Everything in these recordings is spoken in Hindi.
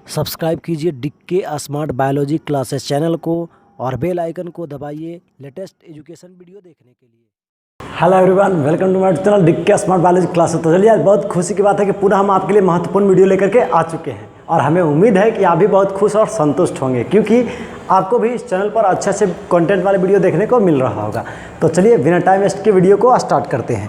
सब्सक्राइब कीजिए डिक्के स्मार्ट बायोलॉजी क्लासेस चैनल को और बेल आइकन को दबाइए लेटेस्ट एजुकेशन वीडियो देखने के लिए। Hello everyone, welcome to my channel डिक्के स्मार्ट बायोलॉजी क्लासेस। तो चलिए, आज बहुत खुशी की बात है कि पुनः हम आपके लिए महत्वपूर्ण वीडियो लेकर के आ चुके हैं और हमें उम्मीद है कि आप भी बहुत खुश और संतुष्ट होंगे, क्योंकि आपको भी इस चैनल पर अच्छे अच्छे कंटेंट वाले वीडियो देखने को मिल रहा होगा। तो चलिए, बिना टाइम वेस्ट के वीडियो को स्टार्ट करते हैं।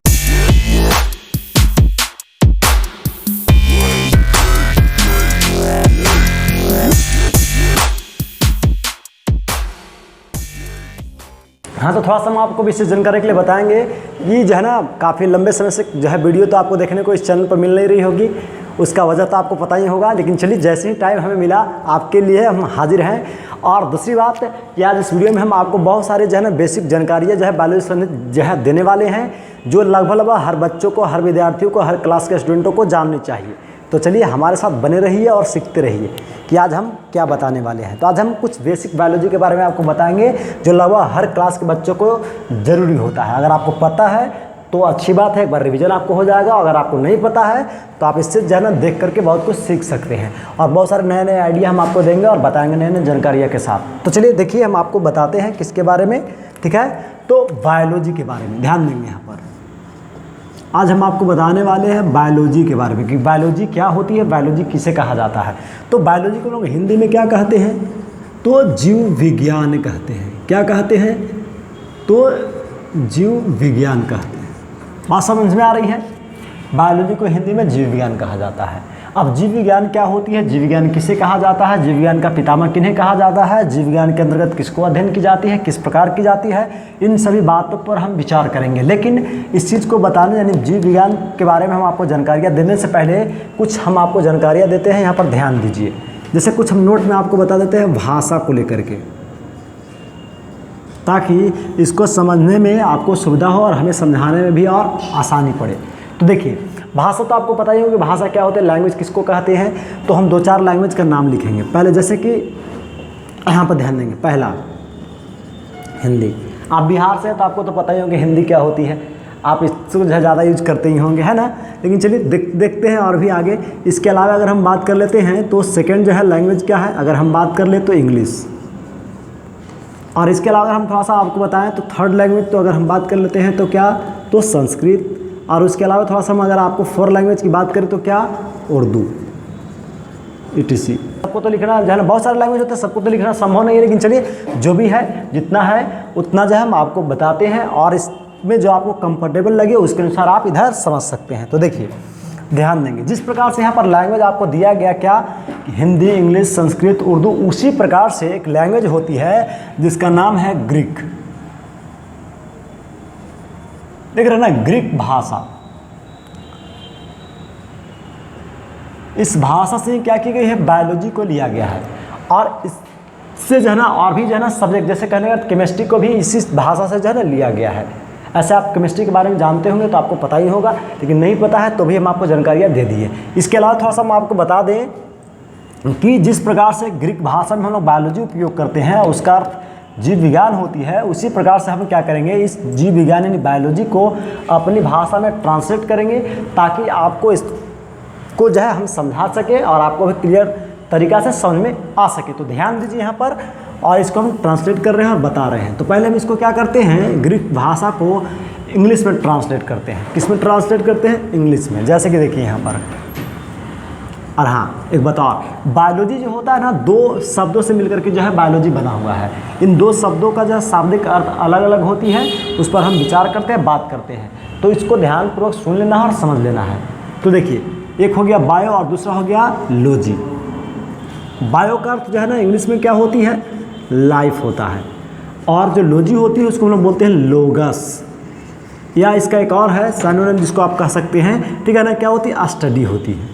हाँ, तो थोड़ा सा हम आपको विशेष जानकारी के लिए बताएंगे कि जो है ना, काफ़ी लंबे समय से जो है वीडियो तो आपको देखने को इस चैनल पर मिल नहीं रही होगी। उसका वजह तो आपको पता ही होगा, लेकिन चलिए, जैसे ही टाइम हमें मिला आपके लिए हम हाजिर हैं। और दूसरी बात कि आज इस वीडियो में हम आपको बहुत सारे जो है ना बेसिक जानकारियाँ जो है बायोलॉजी संबंधित जो है देने वाले हैं, जो लगभग हर बच्चों को, हर विद्यार्थियों को, हर क्लास के स्टूडेंटों को जाननी चाहिए। तो चलिए, हमारे साथ बने रहिए और सीखते रहिए कि आज हम क्या बताने वाले हैं। तो आज हम कुछ बेसिक बायोलॉजी के बारे में आपको बताएंगे, जो लगभग हर क्लास के बच्चों को ज़रूरी होता है। अगर आपको पता है तो अच्छी बात है, एक बार रिवीजन आपको हो जाएगा। अगर आपको नहीं पता है तो आप इससे जो है ना देख करके बहुत कुछ सीख सकते हैं और बहुत सारे नए नए आइडिया हम आपको देंगे और बताएंगे नए नए जानकारियों के साथ। तो चलिए देखिए, हम आपको बताते हैं किसके बारे में, ठीक है। तो बायोलॉजी के बारे में ध्यान देंगे। यहाँ पर आज हम आपको बताने वाले हैं बायोलॉजी के बारे में कि बायोलॉजी क्या होती है, बायोलॉजी किसे कहा जाता है। तो बायोलॉजी को लोग हिंदी में क्या कहते हैं, तो जीव विज्ञान कहते हैं। क्या कहते हैं, तो जीव विज्ञान कहते हैं। बात समझ में आ रही है। बायोलॉजी को हिंदी में जीव विज्ञान कहा जाता है। अब जीव विज्ञान क्या होती है, जीव विज्ञान किसे कहा जाता है, जीव विज्ञान का पितामह किन्हें कहा जाता है, जीव विज्ञान के अंतर्गत किसको अध्ययन की जाती है, किस प्रकार की जाती है, इन सभी बातों पर हम विचार करेंगे। लेकिन इस चीज़ को बताने, यानी जीव विज्ञान के बारे में हम आपको जानकारियाँ देने से पहले कुछ हम आपको जानकारियाँ देते हैं। यहाँ पर ध्यान दीजिए। जैसे कुछ हम नोट में आपको बता देते हैं भाषा को लेकर के, ताकि इसको समझने में आपको सुविधा हो और हमें समझाने में भी और आसानी पड़े। तो देखिए, भाषा तो आपको पता ही होगी, भाषा क्या होता है, लैंग्वेज किसको कहते हैं। तो हम 2-4 लैंग्वेज का नाम लिखेंगे। पहले जैसे कि यहाँ पर ध्यान देंगे, पहला हिंदी। आप बिहार से हैं तो आपको तो पता ही होगा हिंदी क्या होती है, आप इसको जो है ज़्यादा यूज करते ही होंगे, है ना। लेकिन चलिए देखते हैं और भी आगे। इसके अलावा अगर हम बात कर लेते हैं तो सेकेंड जो है लैंग्वेज क्या है, अगर हम बात कर ले तो इंग्लिश। और इसके अलावा अगर हम थोड़ा सा आपको बताएं तो थर्ड लैंग्वेज, तो अगर हम बात कर लेते हैं तो क्या, तो संस्कृत। और उसके अलावा थोड़ा सा हम अगर आपको 4 लैंग्वेज की बात करें तो क्या, उर्दू, ETC। सबको तो लिखना जो है ना, बहुत सारे लैंग्वेज होते हैं, सबको तो लिखना संभव नहीं है। लेकिन चलिए, जो भी है, जितना है उतना जो है हम आपको बताते हैं और इसमें जो आपको कंफर्टेबल लगे उसके अनुसार आप इधर समझ सकते हैं। तो देखिए, ध्यान देंगे, जिस प्रकार से यहाँ पर लैंग्वेज आपको दिया गया, क्या, हिंदी, इंग्लिश, संस्कृत, उर्दू, उसी प्रकार से एक लैंग्वेज होती है जिसका नाम है ग्रीक। देख रहे हैं ना, ग्रीक भाषा। इस भाषा से क्या की गई है, बायोलॉजी को लिया गया है। और इससे जो है ना और भी जो है ना सब्जेक्ट, जैसे कहने का केमिस्ट्री को भी इसी भाषा से जो है ना लिया गया है। ऐसे आप केमिस्ट्री के बारे में जानते होंगे तो आपको पता ही होगा, लेकिन नहीं पता है तो भी हम आपको जानकारियाँ दे दिए। इसके अलावा थोड़ा सा हम आपको बता दें कि जिस प्रकार से ग्रीक भाषा में हम लोग बायोलॉजी उपयोग करते हैं, उसका अर्थ जीव विज्ञान होती है, उसी प्रकार से हम क्या करेंगे, इस जीव विज्ञान यानी बायोलॉजी को अपनी भाषा में ट्रांसलेट करेंगे, ताकि आपको इसको जो है हम समझा सके और आपको भी क्लियर तरीक़ा से समझ में आ सके। तो ध्यान दीजिए यहाँ पर, और इसको हम ट्रांसलेट कर रहे हैं और बता रहे हैं। तो पहले हम इसको क्या करते हैं, ग्रीक भाषा को इंग्लिश में ट्रांसलेट करते हैं। किस में ट्रांसलेट करते हैं, इंग्लिश में। जैसे कि देखिए यहाँ पर, और हाँ एक बताओ, बायोलॉजी जो होता है ना, 2 शब्दों से मिलकर के जो है बायोलॉजी बना हुआ है। इन 2 शब्दों का जो है शाब्दिक अर्थ अलग अलग होती है, उस पर हम विचार करते हैं, बात करते हैं। तो इसको ध्यानपूर्वक सुन लेना है और समझ लेना है। तो देखिए, एक हो गया बायो और दूसरा हो गया लॉजी। बायो का अर्थ जो है ना इंग्लिश में क्या होती है, लाइफ होता है। और जो लॉजी होती है उसको हम लोग बोलते हैं लोगस, या इसका एक और है सिनोनिम जिसको आप कह सकते हैं, ठीक है ना, क्या होती है, स्टडी होती है।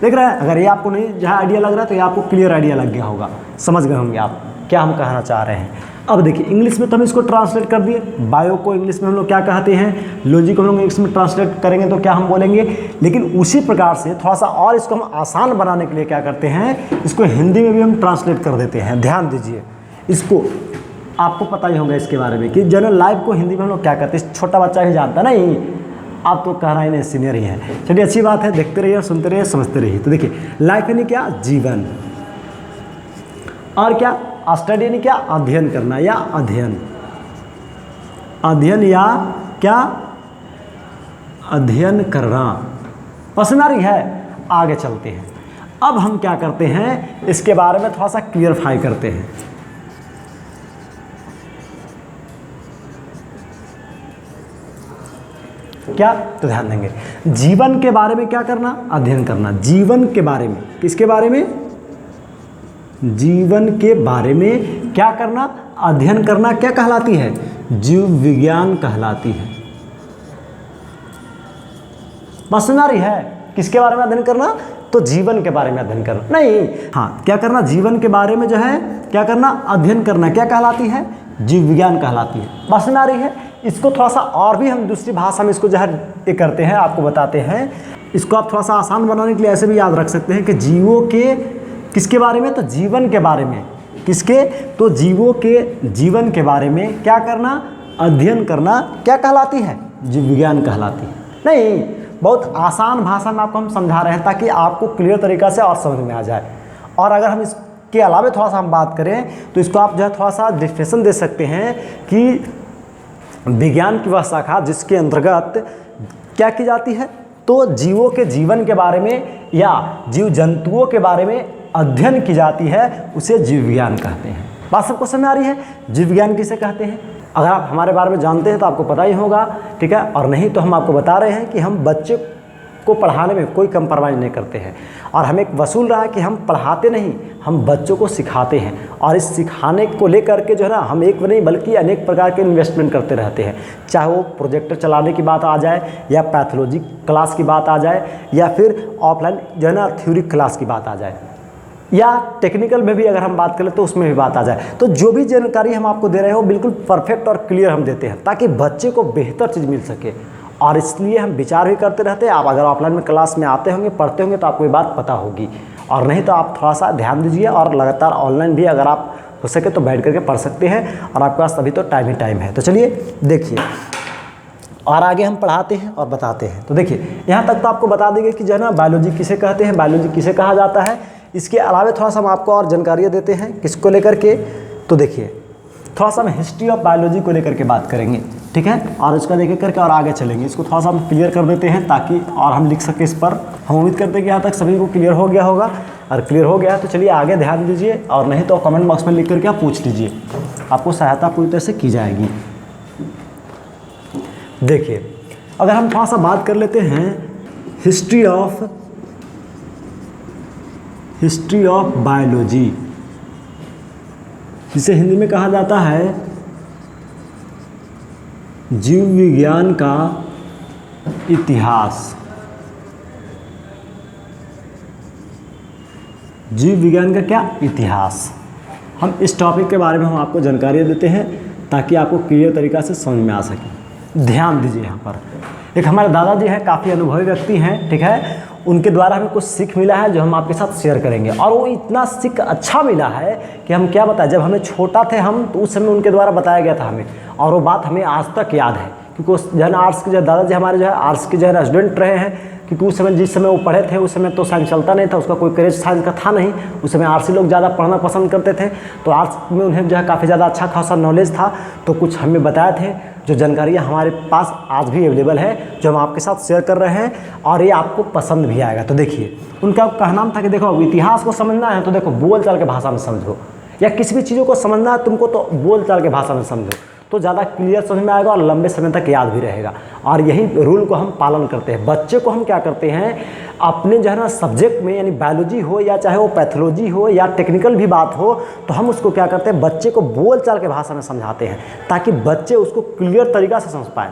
देख रहे हैं, अगर ये आपको नहीं जहाँ आइडिया लग रहा है तो ये आपको क्लियर आइडिया लग गया होगा, समझ गए होंगे आप क्या हम कहना चाह रहे हैं। अब देखिए, इंग्लिश में तो हम इसको ट्रांसलेट कर दिए। बायो को इंग्लिश में हम लोग क्या कहते हैं, लॉजी को हम लोग इंग्लिश में ट्रांसलेट करेंगे तो क्या हम बोलेंगे। लेकिन उसी प्रकार से थोड़ा सा और इसको हम आसान बनाने के लिए क्या करते हैं, इसको हिंदी में भी हम ट्रांसलेट कर देते हैं। ध्यान दीजिए, इसको आपको पता ही होगा इसके बारे में कि जनरल लाइफ को हिंदी में हम लोग क्या कहते हैं, छोटा बच्चा ही जानता नहीं, आप तो कहना ही नहीं सीनियर ही है। चलिए अच्छी बात है, देखते रहिए, सुनते रहिए, समझते रहिए। तो देखिए लाइफ यानी क्या, जीवन, और क्या स्टडी यानी क्या, अध्ययन करना या अध्ययन, अध्ययन या क्या, अध्ययन करना। पसंद आ रही है? आगे चलते हैं। अब हम क्या करते हैं, इसके बारे में थोड़ा सा क्लियरफाई करते हैं। क्या, तो ध्यान देंगे जीवन के बारे में क्या करना, अध्ययन करना। जीवन के बारे में, किसके बारे में, जीवन के बारे में क्या करना, अध्ययन करना, क्या कहलाती है, जीव विज्ञान कहलाती है। बात सुन आ रही है? किसके बारे में अध्ययन करना, तो जीवन के बारे में अध्ययन करना, नहीं हाँ क्या करना, जीवन के बारे में जो है क्या करना, अध्ययन करना, क्या कहलाती है, जीव विज्ञान कहलाती है। बात सुन आ रही है? इसको थोड़ा सा और भी हम दूसरी भाषा में इसको जो है ये करते हैं, आपको बताते हैं। इसको आप थोड़ा सा आसान बनाने के लिए ऐसे भी याद रख सकते हैं कि जीवों के किसके बारे में, तो जीवन के बारे में, किसके, तो जीवों के जीवन के बारे में क्या करना, अध्ययन करना, क्या कहलाती है, जीव विज्ञान कहलाती है। नहीं, बहुत आसान भाषा में आपको हम समझा रहे हैं ताकि आपको क्लियर तरीक़ा से और समझ में आ जाए। और अगर हम इसके अलावा थोड़ा सा हम बात करें तो इसको आप जो है थोड़ा सा डिफिनेशन दे सकते हैं कि विज्ञान की वह शाखा जिसके अंतर्गत क्या की जाती है, तो जीवों के जीवन के बारे में या जीव जंतुओं के बारे में अध्ययन की जाती है, उसे जीव विज्ञान कहते हैं। बात सबको समझ आ रही है? जीव विज्ञान किसे कहते हैं? अगर आप हमारे बारे में जानते हैं तो आपको पता ही होगा, ठीक है, और नहीं तो हम आपको बता रहे हैं कि हम बच्चे को पढ़ाने में कोई कंप्रोमाइज़ नहीं करते हैं। और हमें एक वसूल रहा है कि हम पढ़ाते नहीं, हम बच्चों को सिखाते हैं। और इस सिखाने को लेकर के जो है ना, हम एक नहीं बल्कि अनेक प्रकार के इन्वेस्टमेंट करते रहते हैं। चाहे वो प्रोजेक्टर चलाने की बात आ जाए, या पैथोलॉजी क्लास की बात आ जाए, या फिर ऑफलाइन जो है ना थ्योरी क्लास की बात आ जाए, या टेक्निकल में भी अगर हम बात करें तो उसमें भी बात आ जाए। तो जो भी जानकारी हम आपको दे रहे हो बिल्कुल परफेक्ट और क्लियर हम देते हैं ताकि बच्चे को बेहतर चीज़ मिल सके। और इसलिए हम विचार भी करते रहते हैं। आप अगर ऑफलाइन में क्लास में आते होंगे, पढ़ते होंगे, तो आपको ये बात पता होगी। और नहीं तो आप थोड़ा सा ध्यान दीजिए और लगातार ऑनलाइन भी अगर आप हो सके तो बैठ करके पढ़ सकते हैं। और आपके पास अभी तो टाइम ही टाइम है। तो चलिए देखिए, और आगे हम पढ़ाते हैं और बताते हैं। तो देखिए यहाँ तक तो आपको बता देंगे कि जो है ना बायोलॉजी किसे कहते हैं, बायोलॉजी किसे कहा जाता है। इसके अलावा थोड़ा सा हम आपको और जानकारियाँ देते हैं किसको लेकर के। तो देखिए थोड़ा सा हम हिस्ट्री ऑफ बायोलॉजी को लेकर के बात करेंगे, ठीक है, और इसका देख करके और आगे चलेंगे। इसको थोड़ा सा हम क्लियर कर देते हैं ताकि और हम लिख सकें इस पर। हम उम्मीद करते हैं कि यहाँ तक सभी को क्लियर हो गया होगा। और क्लियर हो गया है तो चलिए आगे ध्यान दीजिए, और नहीं तो कमेंट बॉक्स में लिख करके आप पूछ लीजिए, आपको सहायता पूरी तरह से की जाएगी। देखिए अगर हम थोड़ा सा बात कर लेते हैं हिस्ट्री ऑफ बायोलॉजी, जिसे हिंदी में कहा जाता है जीव विज्ञान का इतिहास। जीव विज्ञान का क्या इतिहास, हम इस टॉपिक के बारे में हम आपको जानकारी देते हैं ताकि आपको क्लियर तरीक़ा से समझ में आ सके। ध्यान दीजिए यहाँ पर, एक हमारे दादाजी हैं, काफ़ी अनुभवी व्यक्ति हैं, ठीक है, उनके द्वारा हमें कुछ सीख मिला है जो हम आपके साथ शेयर करेंगे। और वो इतना सीख अच्छा मिला है कि हम क्या बताएं, जब हमें छोटा थे हम तो उस समय उनके द्वारा बताया गया था हमें, और वो बात हमें आज तक याद है। क्योंकि उस जो है ना आर्ट्स के जो दादाजी हमारे जो है आर्ट्स के जो है स्टूडेंट रहे हैं। क्योंकि उस समय जिस समय वो पढ़े थे उस समय तो साइंस चलता नहीं था, उसका कोई क्रेज साइंस का था नहीं। उस समय आर्ट्स लोग ज़्यादा पढ़ना पसंद करते थे, तो आर्ट्स में उन्हें जो है काफ़ी ज़्यादा अच्छा खासा नॉलेज था। तो कुछ हमें बताए थे जो जानकारियाँ हमारे पास आज भी अवेलेबल है, जो हम आपके साथ शेयर कर रहे हैं, और ये आपको पसंद भी आएगा। तो देखिए उनका कहना था कि देखो इतिहास को समझना है तो देखो बोल चाल के भाषा में समझो, या किसी भी चीज़ों को समझना है तुमको तो बोल चाल के भाषा में समझो, तो ज़्यादा क्लियर समझ में आएगा और लंबे समय तक याद भी रहेगा। और यही रूल को हम पालन करते हैं। बच्चे को हम क्या करते हैं, अपने जो है ना सब्जेक्ट में, यानी बायोलॉजी हो या चाहे वो पैथोलॉजी हो या टेक्निकल भी बात हो, तो हम उसको क्या करते हैं, बच्चे को बोल चाल के भाषा में समझाते हैं ताकि बच्चे उसको क्लियर तरीक़ा से समझ पाएँ।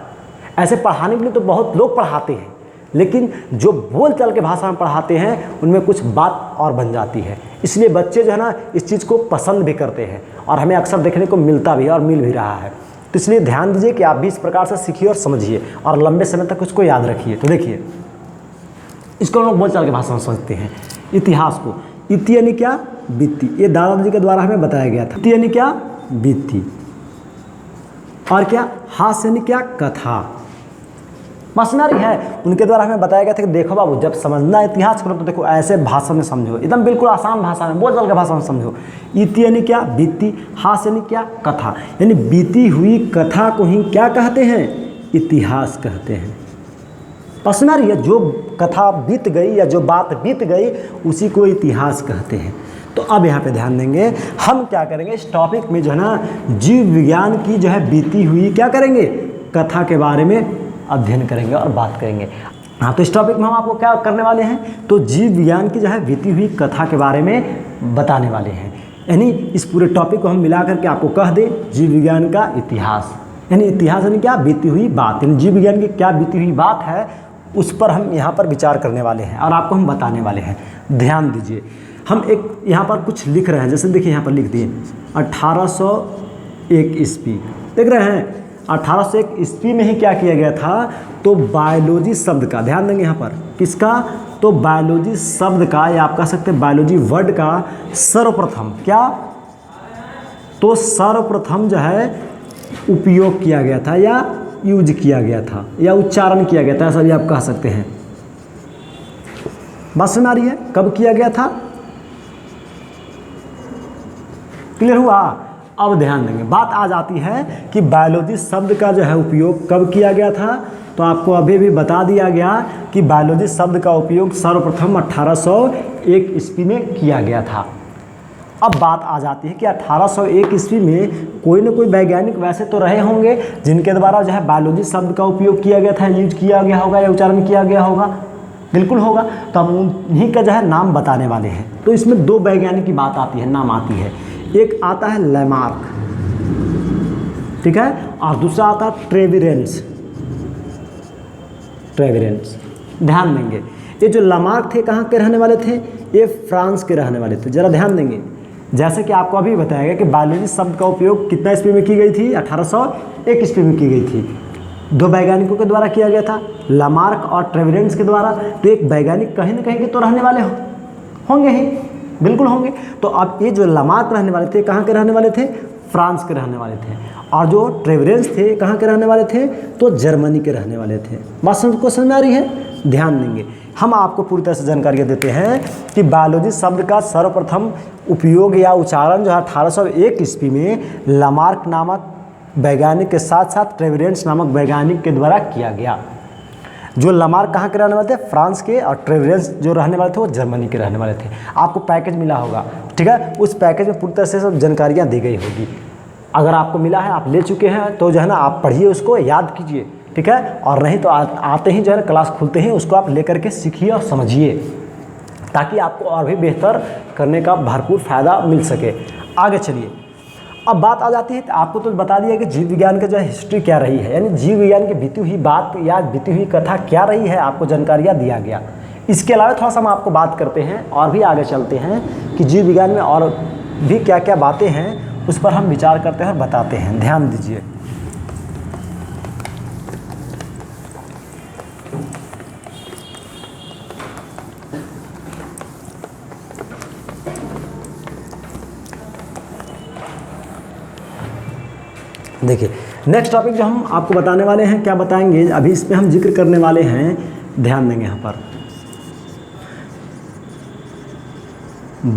ऐसे पढ़ाने के लिए तो बहुत लोग पढ़ाते हैं, लेकिन जो बोल चाल के भाषा में पढ़ाते हैं उनमें कुछ बात और बन जाती है। इसलिए बच्चे जो है ना इस चीज़ को पसंद भी करते हैं, और हमें अक्सर देखने को मिलता भी है और मिल भी रहा है। तो इसलिए ध्यान दीजिए कि आप भी इस प्रकार से सीखिए और समझिए और लंबे समय तक उसको याद रखिए। तो देखिए इसको हम लोग बोल चाल के भाषा में समझते हैं। इतिहास को, इति यानी क्या, बीती, ये दादाजी के द्वारा हमें बताया गया था। इति यानी क्या, बीती, और क्या, हास्य यानी क्या, कथा, बस में आ रही है। उनके द्वारा हमें बताया गया था कि देखो बाबू, जब समझना इतिहास को तो देखो ऐसे भाषा में समझो, एकदम बिल्कुल आसान भाषा में, बोझल के भाषा में समझो। इति यानी क्या? बीती। हास यानी क्या? कथा। यानी बीती हुई कथा को ही क्या कहते हैं? इतिहास कहते हैं। बस में आ रही है। जो कथा बीत गई या जो बात बीत गई उसी को इतिहास कहते हैं। तो अब यहाँ पे ध्यान देंगे, हम क्या करेंगे इस टॉपिक में जो है ना, जीव विज्ञान की जो है बीती हुई क्या करेंगे, कथा के बारे में अध्ययन करेंगे और बात करेंगे। हाँ, तो इस टॉपिक में हम आपको क्या करने वाले हैं, तो जीव विज्ञान की जो है बीती हुई कथा के बारे में बताने वाले हैं। यानी इस पूरे टॉपिक को हम मिला करके आपको कह दे जीव विज्ञान का इतिहास। यानी इतिहास यानी क्या? बीती हुई बात। यानी जीव विज्ञान की क्या बीती हुई बात है उस पर हम यहाँ पर विचार करने वाले हैं और आपको हम बताने वाले हैं। ध्यान दीजिए, हम एक यहाँ पर कुछ लिख रहे हैं, जैसे देखिए यहाँ पर लिख दिए 1801 ईस्वी, देख रहे हैं 1801 ईस्वी में ही क्या किया गया था, तो बायोलॉजी शब्द का, ध्यान देंगे यहाँ पर किसका, तो बायोलॉजी शब्द का या आप कह सकते हैं बायोलॉजी वर्ड का सर्वप्रथम क्या, तो सर्वप्रथम जो है उपयोग किया गया था या यूज किया गया था या उच्चारण किया गया था, ऐसा भी आप कह सकते हैं। बात समझ आ रही है? कब किया गया था? क्लियर हुआ? अब ध्यान देंगे, बात आ जाती है कि बायोलॉजी शब्द का जो है उपयोग कब किया गया था। तो आपको अभी भी बता दिया गया कि बायोलॉजी शब्द का उपयोग सर्वप्रथम 1801 ईस्वी में किया गया था। अब बात आ जाती है कि 1801 ईस्वी में कोई ना कोई वैज्ञानिक वैसे तो रहे होंगे जिनके द्वारा जो है बायोलॉजी शब्द का उपयोग किया गया था, यूज किया गया होगा या उच्चारण किया गया होगा, बिल्कुल होगा। तो हम उन्हीं का जो है नाम बताने वाले हैं। तो इसमें दो वैज्ञानिक की बात आती है, नाम आती है। एक आता है लैमार्क, ठीक है, और दूसरा आता है ट्रेविरेंस। ध्यान देंगे, ये जो लैमार्क थे कहाँ के रहने वाले थे, ये फ्रांस के रहने वाले थे। जरा ध्यान देंगे, जैसे कि आपको अभी बताया गया कि बायोलॉजी शब्द का उपयोग कितना ईस्वी में की गई थी, 1801 ईस्वी में की गई थी। दो वैज्ञानिकों के द्वारा किया गया था, लैमार्क और ट्रेविरेंस के द्वारा। तो एक वैज्ञानिक कहीं ना कहीं के तो रहने वाले होंगे ही, बिल्कुल होंगे। तो अब ये जो लैमार्क रहने वाले थे कहाँ के रहने वाले थे, फ्रांस के रहने वाले थे। और जो ट्रेविरेंस थे कहाँ के रहने वाले थे, तो जर्मनी के रहने वाले थे। बात को समझ में आ रही है? ध्यान देंगे, हम आपको पूरी तरह से जानकारियाँ देते हैं कि बायोलॉजी शब्द का सर्वप्रथम उपयोग या उच्चारण जो है 1801 ईस्वी में लैमार्क नामक वैज्ञानिक के साथ साथ ट्रेविरेंस नामक वैज्ञानिक के द्वारा किया गया। जो लैमार्क कहाँ के रहने वाले थे, फ्रांस के, और ट्रेविरेंस जो रहने वाले थे वो जर्मनी के रहने वाले थे। आपको पैकेज मिला होगा, ठीक है, उस पैकेज में पूरी तरह से सब जानकारियाँ दी गई होगी। अगर आपको मिला है, आप ले चुके हैं, तो जो है ना आप पढ़िए, उसको याद कीजिए, ठीक है। और नहीं तो आते ही जो है क्लास खुलते ही उसको आप लेकर के सीखिए और समझिए, ताकि आपको और भी बेहतर करने का भरपूर फ़ायदा मिल सके। आगे चलिए, अब बात आ जाती है, तो आपको तो बता दिया कि जीव विज्ञान का जो है हिस्ट्री क्या रही है, यानी जीव विज्ञान की बीती हुई बात या बीती हुई कथा क्या रही है, आपको जानकारियाँ दिया गया। इसके अलावा थोड़ा सा हम आपको बात करते हैं और भी आगे चलते हैं कि जीव विज्ञान में और भी क्या क्या बातें हैं, उस पर हम विचार करते हैं और बताते हैं। ध्यान दीजिए, देखिए नेक्स्ट टॉपिक जो हम आपको बताने वाले हैं, क्या बताएंगे अभी इसमें हम जिक्र करने वाले हैं, ध्यान देंगे यहाँ पर,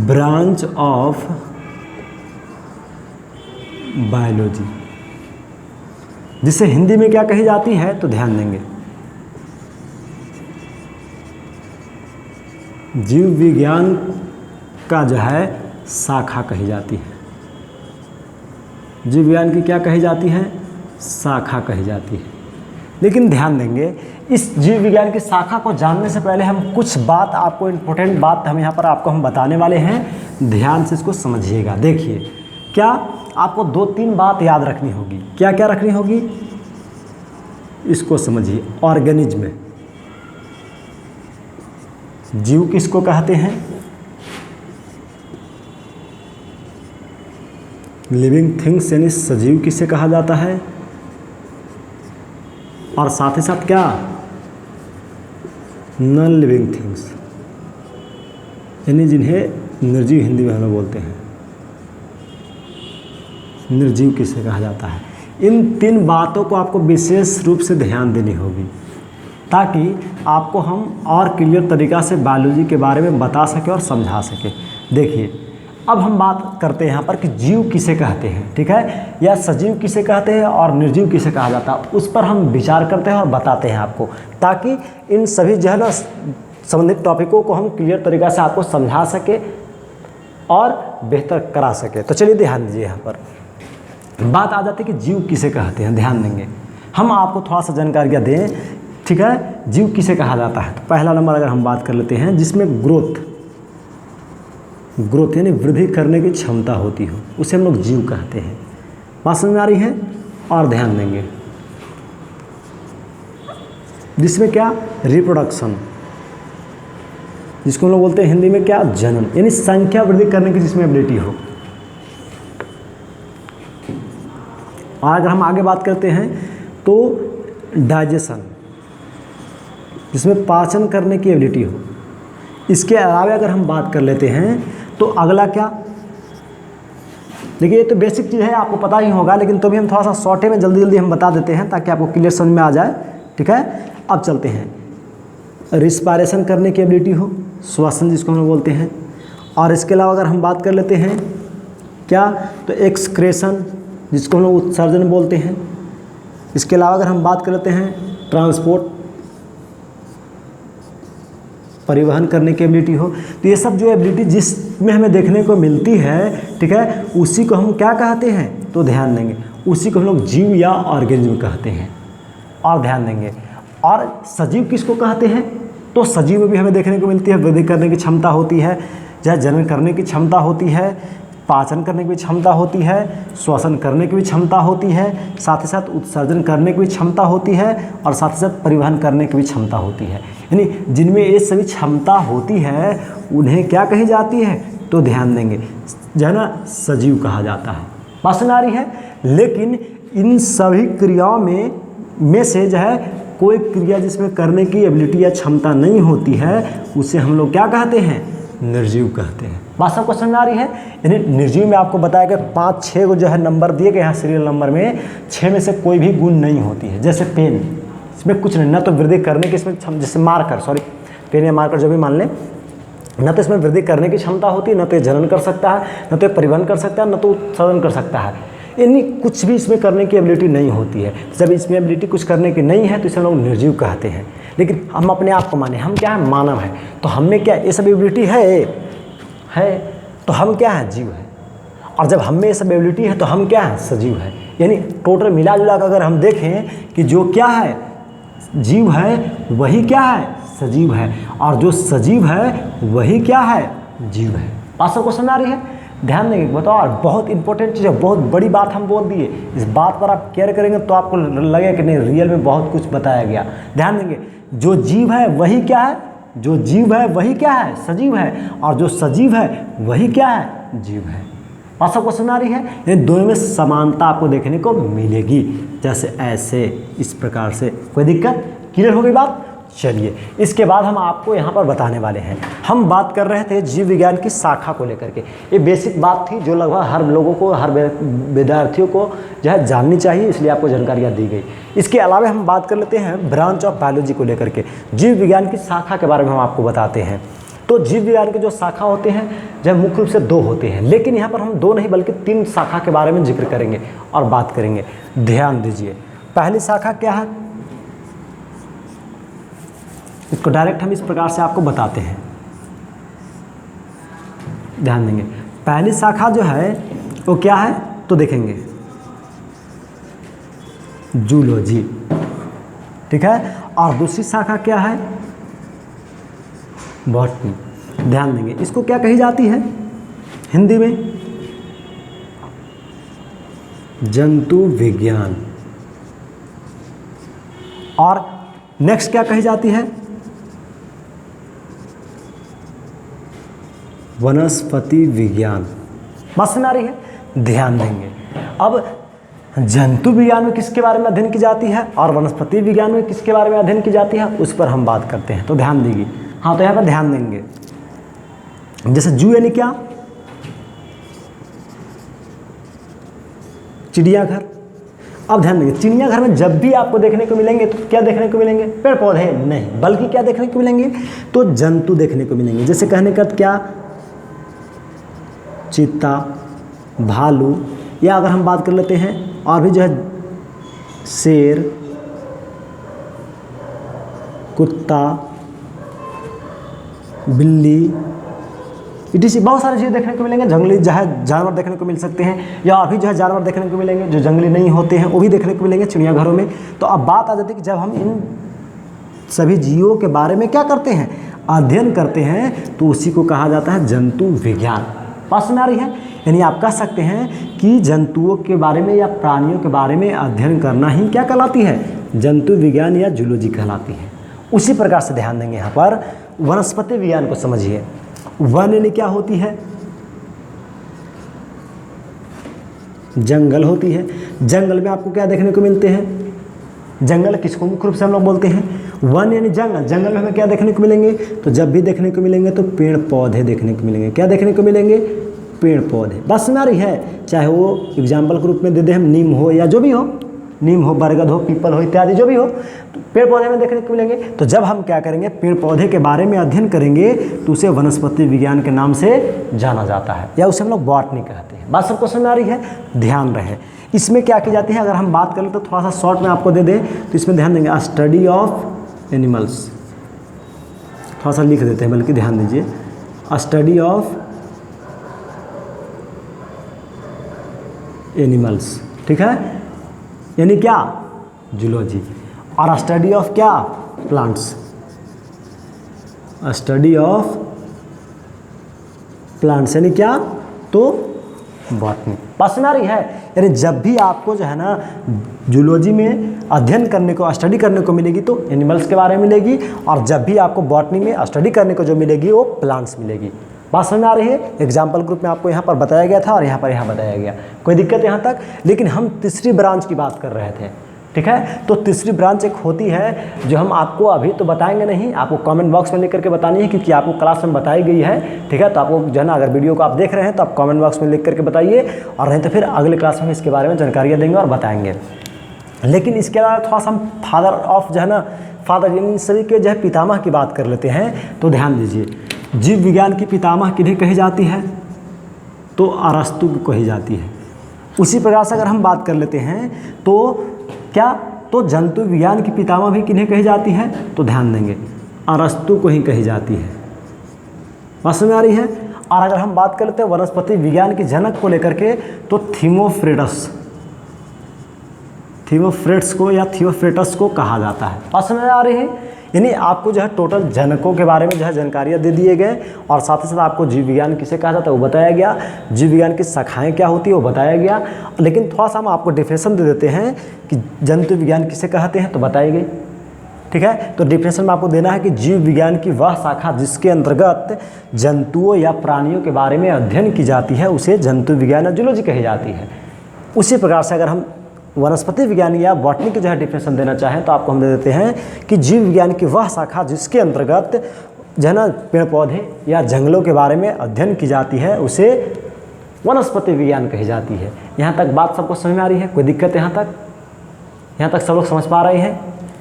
ब्रांच ऑफ बायोलॉजी, जिसे हिंदी में क्या कही जाती है, तो ध्यान देंगे जीव विज्ञान का जो है शाखा कही जाती है। जीव विज्ञान की क्या कही जाती है, शाखा कही जाती है। लेकिन ध्यान देंगे, इस जीव विज्ञान की शाखा को जानने से पहले हम कुछ बात आपको, इम्पोर्टेंट बात हम यहाँ पर आपको हम बताने वाले हैं, ध्यान से इसको समझिएगा। देखिए, क्या आपको 2-3 बात याद रखनी होगी। क्या क्या रखनी होगी, इसको समझिए। ऑर्गेनिज्म, जीव किसको कहते हैं, लिविंग थिंग्स यानी सजीव किसे कहा जाता है, और साथ ही साथ क्या, नॉन लिविंग थिंग्स यानी जिन्हें निर्जीव हिंदी में हम लोग बोलते हैं, निर्जीव किसे कहा जाता है। इन 3 बातों को आपको विशेष रूप से ध्यान देनी होगी। ताकि आपको हम और क्लियर तरीक़ा से बायोलॉजी के बारे में बता सकें और समझा सकें। देखिए, अब हम बात करते हैं यहाँ पर कि जीव किसे कहते हैं, ठीक है, या सजीव किसे कहते हैं और निर्जीव किसे कहा जाता है, उस पर हम विचार करते हैं और बताते हैं आपको, ताकि इन सभी जो है ना संबंधित टॉपिकों को हम क्लियर तरीक़ा से आपको समझा सके और बेहतर करा सके। तो चलिए ध्यान दीजिए, यहाँ पर बात आ जाती है कि जीव किसे कहते हैं। ध्यान देंगे, हम आपको थोड़ा सा जानकारियाँ दें, ठीक है। जीव किसे कहा जाता है, तो पहला नंबर अगर हम बात कर लेते हैं, जिसमें ग्रोथ यानी वृद्धि करने की क्षमता होती हो, उसे हम लोग जीव कहते हैं। बात समझ में आ रही है? और ध्यान देंगे, जिसमें क्या रिप्रोडक्शन, जिसको हम लोग बोलते हैं हिंदी में क्या, जनन, यानी संख्या वृद्धि करने की जिसमें एबिलिटी हो। और अगर हम आगे बात करते हैं तो डाइजेशन, जिसमें पाचन करने की एबिलिटी हो। इसके अलावा अगर हम बात कर लेते हैं तो अगला क्या, देखिए ये तो बेसिक चीज़ है, आपको पता ही होगा, लेकिन तो भी हम थोड़ा सा शॉर्टे में जल्दी हम बता देते हैं ताकि आपको क्लियर समझ में आ जाए, ठीक है। अब चलते हैं, रिस्पायरेशन करने की एबिलिटी हो, श्वसन जिसको हम बोलते हैं। और इसके अलावा अगर हम बात कर लेते हैं क्या, तो एक्सक्रेशन, जिसको हम लोग उत्सर्जन बोलते हैं। इसके अलावा अगर हम बात कर लेते हैं ट्रांसपोर्ट, परिवहन करने की एबिलिटी हो। तो ये सब जो एबिलिटी जिसमें हमें देखने को मिलती है, ठीक है, उसी को हम क्या कहते हैं, तो ध्यान देंगे, उसी को हम लोग जीव या ऑर्गेनिज्म कहते हैं। और ध्यान देंगे, और सजीव किसको कहते हैं, तो सजीव में भी हमें देखने को मिलती है वृद्धि करने की क्षमता होती है, चाहे जनन करने की क्षमता होती है, पाचन करने की भी क्षमता होती है, श्वसन करने की भी क्षमता होती है, साथ ही साथ उत्सर्जन करने की भी क्षमता होती है, और साथ ही साथ परिवहन करने की भी क्षमता होती है। यानी जिनमें ये सभी क्षमता होती है उन्हें क्या कही जाती है, तो ध्यान देंगे, जो है ना सजीव कहा जाता है। बात समझ आ रही है? लेकिन इन सभी क्रियाओं में से जो है कोई क्रिया जिसमें करने की एबिलिटी या क्षमता नहीं होती है, उसे हम लोग क्या कहते हैं, निर्जीव कहते हैं। बात सबको समझ आ रही है? यानी निर्जीव में आपको बताया गया 5-6 को जो है नंबर दिए गए हैं सीरियल नंबर में, 6 में से कोई भी गुण नहीं होती है। जैसे पेन, इसमें कुछ नहीं, ना तो वृद्धि करने की इसमें जैसे मार्कर, पेन या मार्कर जो भी मान लें, न तो इसमें वृद्धि करने की क्षमता होती है, न तो ये जनन कर सकता है, न तो परिवहन कर सकता है, न तो उत्सर्जन कर सकता है। यानी कुछ भी इसमें करने की एबिलिटी नहीं होती है। जब इसमें एबिलिटी कुछ करने की नहीं है तो इसे हम लोग निर्जीव कहते हैं। लेकिन हम अपने आप को माने, हम क्या है, मानव है, तो हमें क्या ये सब एबिलिटी है तो हम क्या हैं, जीव है। और जब हम में ये सब एबिलिटी है तो हम क्या हैं, सजीव है। यानी टोटल मिला जुला कर अगर हम देखें कि जो क्या है जीव है वही क्या है, सजीव है, और जो सजीव है वही क्या है, जीव है। बात सबको समझ आ रही है? ध्यान देंगे, बताओ, और बहुत इंपॉर्टेंट चीज़ है, बहुत बड़ी बात हम बोल दिए। इस बात पर आप केयर करेंगे तो आपको लगेगा कि नहीं रियल में बहुत कुछ बताया गया। ध्यान देंगे, जो जीव है वही क्या है, जो जीव है वही क्या है, सजीव है, और जो सजीव है वही क्या है, जीव है। बात सबको समझ आ रही है? इन दोनों में समानता आपको देखने को मिलेगी, जैसे ऐसे, इस प्रकार से। कोई दिक्कत? क्लियर हो गई बात? चलिए, इसके बाद हम आपको यहाँ पर बताने वाले हैं, हम बात कर रहे थे जीव विज्ञान की शाखा को लेकर के। ये बेसिक बात थी जो लगभग हर लोगों को, हर विद्यार्थियों को जो है जाननी चाहिए, इसलिए आपको जानकारियाँ दी गई। इसके अलावा हम बात कर लेते हैं ब्रांच ऑफ बायोलॉजी को लेकर के, जीव विज्ञान की शाखा के बारे में हम आपको बताते हैं। तो जीव विज्ञान के जो शाखा होते हैं जो मुख्य रूप से 2 होते हैं, लेकिन यहाँ पर हम 2 नहीं बल्कि 3 शाखा के बारे में जिक्र करेंगे और बात करेंगे। ध्यान दीजिए, पहली शाखा क्या है, इसको डायरेक्ट हम इस प्रकार से आपको बताते हैं। ध्यान देंगे, पहली शाखा जो है वो क्या है, तो देखेंगे जूलॉजी, ठीक है। और दूसरी शाखा क्या है, बॉटनी। ध्यान देंगे, इसको क्या कही जाती है हिंदी में, जंतु विज्ञान। और नेक्स्ट क्या कही जाती है, वनस्पति विज्ञान। बात समझ आ रही है? ध्यान देंगे, अब जंतु विज्ञान में किसके बारे में अध्ययन की जाती है और वनस्पति विज्ञान में किसके बारे में अध्ययन की जाती है, उस पर हम बात करते हैं। तो ध्यान दीजिए, हाँ, तो यहाँ पर ध्यान देंगे, जैसे जू यानी क्या, चिड़ियाघर, अब ध्यान देंगे, चिड़ियाघर में जब भी आपको देखने को मिलेंगे तो क्या देखने को मिलेंगे? पेड़ पौधे नहीं, बल्कि क्या देखने को मिलेंगे? तो जंतु देखने को मिलेंगे। जैसे कहने का क्या, चीता, भालू, या अगर हम बात कर लेते हैं और भी जो है शेर, कुत्ता, बिल्ली, इसी बहुत सारी चीज़ें देखने को मिलेंगे। जंगली जानवर देखने को मिल सकते हैं, या अभी जो है जानवर देखने को मिलेंगे जो जंगली नहीं होते हैं, वो भी देखने को मिलेंगे चिड़ियाघरों में। तो अब बात आ जाती है कि जब हम इन सभी जीवों के बारे में क्या करते हैं? अध्ययन करते हैं, तो उसी को कहा जाता है जंतु विज्ञान। पास में आ रही है? यानी आप कह सकते हैं कि जंतुओं के बारे में या प्राणियों के बारे में अध्ययन करना ही क्या कहलाती है? जंतु विज्ञान या जूलॉजी कहलाती है। उसी प्रकार से ध्यान देंगे यहाँ पर वनस्पति विज्ञान को समझिए। वन यानी क्या होती है? जंगल होती है। जंगल में आपको क्या देखने को मिलते हैं? जंगल किसको मुख्य रूप से हम लोग बोलते हैं? वन यानी जंगल। जंगल में हमें क्या देखने को मिलेंगे? तो जब भी देखने को मिलेंगे तो पेड़ पौधे देखने को मिलेंगे। क्या देखने को मिलेंगे? पेड़ पौधे। बस में आ रही है? चाहे वो एग्जाम्पल के रूप में दे दें हम, नीम हो या जो भी हो, नीम हो, बरगद हो, पीपल हो, इत्यादि जो भी हो, तो पेड़ पौधे में देखने को मिलेंगे। तो जब हम क्या करेंगे? पेड़ पौधे के बारे में अध्ययन करेंगे तो उसे वनस्पति विज्ञान के नाम से जाना जाता है, या उसे हम लोग बॉटनी कहते हैं। बात सबको समझ आ रही है? ध्यान रहे। इसमें क्या की जाती है, अगर हम बात करें तो थोड़ा सा शॉर्ट में आपको दे दें तो इसमें ध्यान देंगे, स्टडी ऑफ एनिमल्स, थोड़ा सा लिख देते हैं, बल्कि ध्यान दीजिए, स्टडी ऑफ एनिमल्स। ठीक है? यानी क्या? जूलॉजी। और स्टडी ऑफ क्या? प्लांट्स। स्टडी ऑफ प्लांट्स यानी क्या? तो बॉटनी। पास में आ रही है? यानी जब भी आपको जो है ना जूलॉजी में अध्ययन करने को, स्टडी करने को मिलेगी तो एनिमल्स के बारे में मिलेगी, और जब भी आपको बॉटनी में स्टडी करने को जो मिलेगी वो प्लांट्स मिलेगी। बात समझ में आ रही है? एग्जाम्पल ग्रुप में आपको यहाँ पर बताया गया था और यहाँ बताया गया। कोई दिक्कत यहाँ तक? लेकिन हम तीसरी ब्रांच की बात कर रहे थे। ठीक है? तो तीसरी ब्रांच एक होती है जो हम आपको अभी तो बताएंगे नहीं, आपको कमेंट बॉक्स में लिख करके बतानी है, क्योंकि आपको क्लास में बताई गई है। ठीक है? तो आपको जो है ना, अगर वीडियो को आप देख रहे हैं तो आप कमेंट बॉक्स में लिख करके बताइए, और नहीं तो फिर अगले क्लास में इसके बारे में जानकारियाँ देंगे और बताएंगे। लेकिन इसके अलावा थोड़ा सा हम फादर ऑफ जो है ना, फादर इन सभी के जो है पितामह की बात कर लेते हैं। तो ध्यान दीजिए, जीव विज्ञान की पितामह किन्हें कही जाती है? तो अरस्तु को कही जाती है। उसी प्रकार से अगर हम बात कर लेते हैं तो क्या, तो जंतु विज्ञान की पितामह भी किन्हें कही जाती है? तो ध्यान देंगे, अरस्तु को ही कही जाती है। बात समझ में आ रही है? और अगर हम बात कर लेते हैं वनस्पति विज्ञान के जनक को लेकर के, तो थीमोफ्रेट्स को या थियोफ्रेटस को कहा जाता है। बात समझ में आ रही है? यानी आपको जो है टोटल जनकों के बारे में जो है जानकारियाँ दे दिए गए, और साथ ही साथ आपको जीव विज्ञान किसे कहा जाता है वो बताया गया, जीव विज्ञान की शाखाएं क्या होती है वो बताया गया। लेकिन थोड़ा सा हम आपको डिफिनेशन दे देते हैं कि जंतु विज्ञान किसे कहते हैं, तो बताई गई। ठीक है? तो डिफिनेशन में आपको देना है कि जीव विज्ञान की वह शाखा जिसके अंतर्गत जंतुओं या प्राणियों के बारे में अध्ययन की जाती है उसे जंतु विज्ञान या जूलॉजी कही जाती है। उसी प्रकार से अगर हम वनस्पति विज्ञान या बॉटनी की जो है डिफिनेशन देना चाहें तो आपको हम दे देते हैं कि जीव विज्ञान की वह शाखा जिसके अंतर्गत जो है ना पेड़ पौधे या जंगलों के बारे में अध्ययन की जाती है उसे वनस्पति विज्ञान कही जाती है। यहाँ तक बात सबको समझ में आ रही है? कोई दिक्कत यहाँ तक? यहाँ तक सब लोग समझ पा रहे हैं?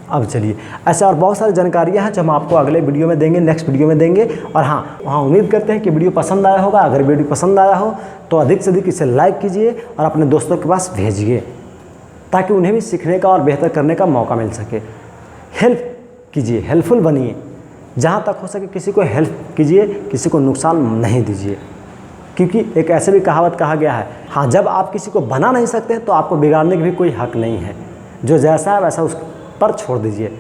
अब चलिए, ऐसे और बहुत सारी जानकारियाँ हैं जो हम आपको अगले वीडियो में देंगे, नेक्स्ट वीडियो में देंगे। और हाँ, वहाँ उम्मीद करते हैं कि वीडियो पसंद आया होगा। अगर वीडियो पसंद आया हो तो अधिक से अधिक इसे लाइक कीजिए और अपने दोस्तों के पास भेजिए, ताकि उन्हें भी सीखने का और बेहतर करने का मौका मिल सके। हेल्प कीजिए, हेल्पफुल बनिए, जहाँ तक हो सके किसी को हेल्प कीजिए, किसी को नुकसान नहीं दीजिए, क्योंकि एक ऐसे भी कहावत कहा गया है, हाँ, जब आप किसी को बना नहीं सकते तो आपको बिगाड़ने की भी कोई हक नहीं है। जो जैसा है वैसा उस पर छोड़ दीजिए,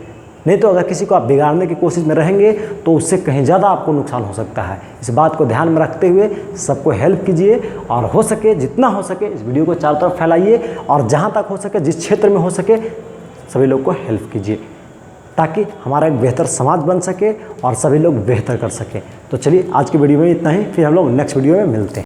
नहीं तो अगर किसी को आप बिगाड़ने की कोशिश में रहेंगे तो उससे कहीं ज़्यादा आपको नुकसान हो सकता है। इस बात को ध्यान में रखते हुए सबको हेल्प कीजिए, और हो सके जितना हो सके इस वीडियो को चारों तरफ फैलाइए, और जहाँ तक हो सके जिस क्षेत्र में हो सके सभी लोग को हेल्प कीजिए, ताकि हमारा एक बेहतर समाज बन सके और सभी लोग बेहतर कर सकें। तो चलिए, आज की वीडियो में इतना ही, फिर हम लोग नेक्स्ट वीडियो में मिलते हैं।